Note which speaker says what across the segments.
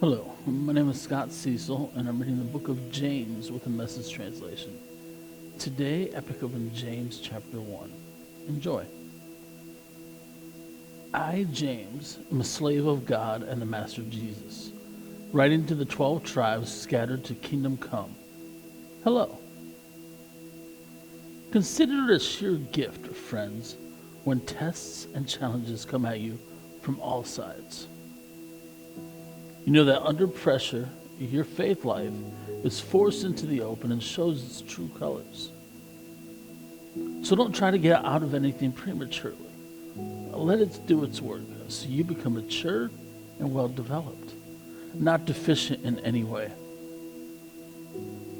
Speaker 1: Hello, my name is Cecil, and I'm reading the book of James with a Message translation. Today, I pick up in James chapter 1. Enjoy. I, James, am a slave of God and the master of Jesus, writing to the 12 tribes scattered to kingdom come. Hello. Consider it a sheer gift, friends, when tests and challenges come at you from all sides. You know that under pressure, your faith life is forced into the open and shows its true colors. So don't try to get out of anything prematurely. Let it do its work so you become mature and well developed, not deficient in any way.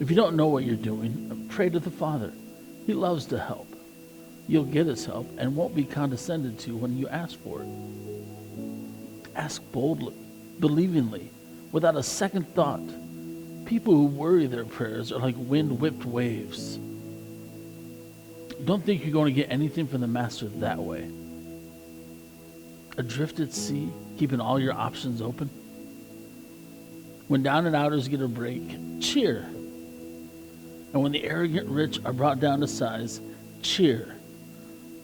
Speaker 1: If you don't know what you're doing, pray to the Father. He loves to help. You'll get his help and won't be condescended to when you ask for it. Ask boldly, believingly, without a second thought. People who worry their prayers are like wind-whipped waves. Don't think you're going to get anything from the Master that way. Adrift at sea, keeping all your options open. When down and outers get a break, cheer. And when the arrogant rich are brought down to size, cheer.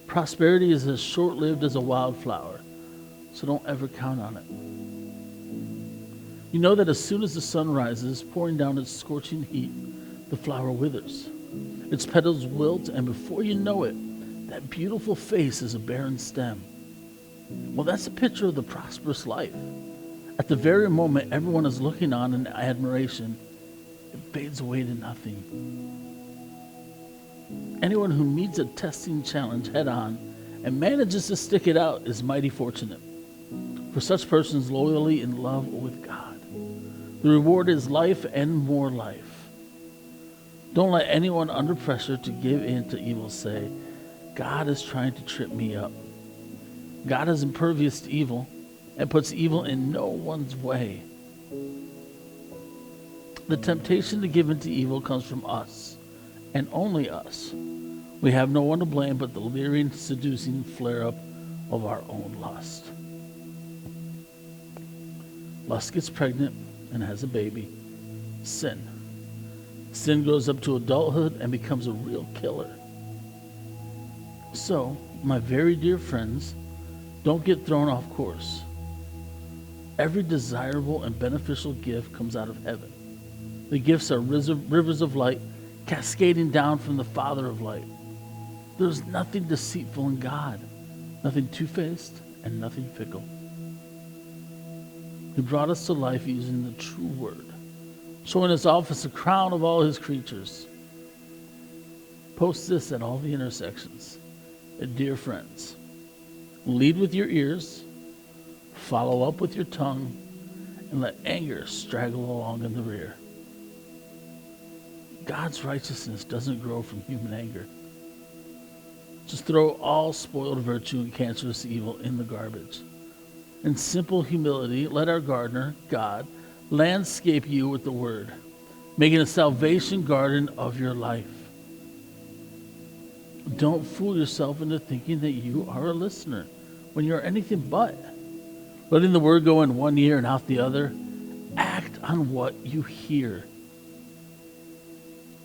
Speaker 1: Prosperity is as short-lived as a wildflower, so don't ever count on it. You know that as soon as the sun rises, pouring down its scorching heat, the flower withers. Its petals wilt, and before you know it, that beautiful face is a barren stem. Well, that's a picture of the prosperous life. At the very moment everyone is looking on in admiration, it fades away to nothing. Anyone who meets a testing challenge head on and manages to stick it out is mighty fortunate. For such persons loyally in love with God, the reward is life and more life. Don't let anyone under pressure to give in to evil say, God is trying to trip me up. God is impervious to evil and puts evil in no one's way. The temptation to give in to evil comes from us, and only us. We have no one to blame but the leering, seducing flare-up of our own lust. Lust gets pregnant and has a baby. Sin. Sin grows up to adulthood and becomes a real killer. So, my very dear friends, don't get thrown off course. Every desirable and beneficial gift comes out of heaven. The gifts are rivers of light cascading down from the Father of light. There's nothing deceitful in God, nothing two-faced, and nothing fickle. He brought us to life using the true word, showing us off as the crown of all his creatures. Post this at all the intersections. Dear friends, lead with your ears, follow up with your tongue, and let anger straggle along in the rear. God's righteousness doesn't grow from human anger. Just throw all spoiled virtue and cancerous evil in the garbage. In simple humility, let our gardener, God, landscape you with the word, making a salvation garden of your life. Don't fool yourself into thinking that you are a listener when you're anything but. Letting the word go in one ear and out the other, act on what you hear.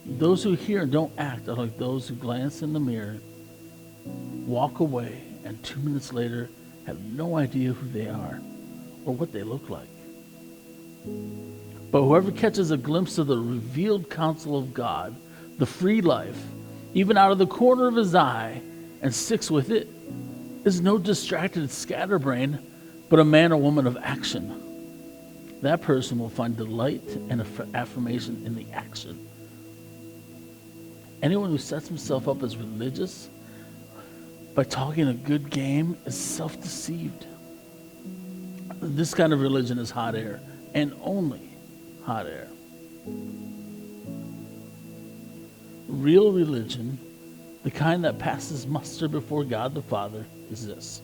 Speaker 1: Those who hear and don't act are like those who glance in the mirror, walk away, and 2 minutes later have no idea who they are or what they look like. But whoever catches a glimpse of the revealed counsel of God, the free life, even out of the corner of his eye, and sticks with it, is no distracted scatterbrain, but a man or woman of action. That person will find delight and affirmation in the action. Anyone who sets himself up as religious by talking a good game is self-deceived. This kind of religion is hot air, and only hot air. Real religion, the kind that passes muster before God the Father, is this.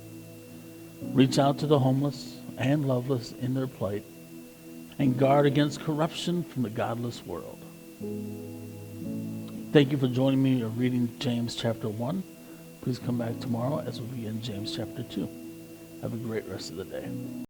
Speaker 1: Reach out to the homeless and loveless in their plight, and guard against corruption from the godless world. Thank you for joining me in reading James chapter 1. Please come back tomorrow as we begin James chapter 2. Have a great rest of the day.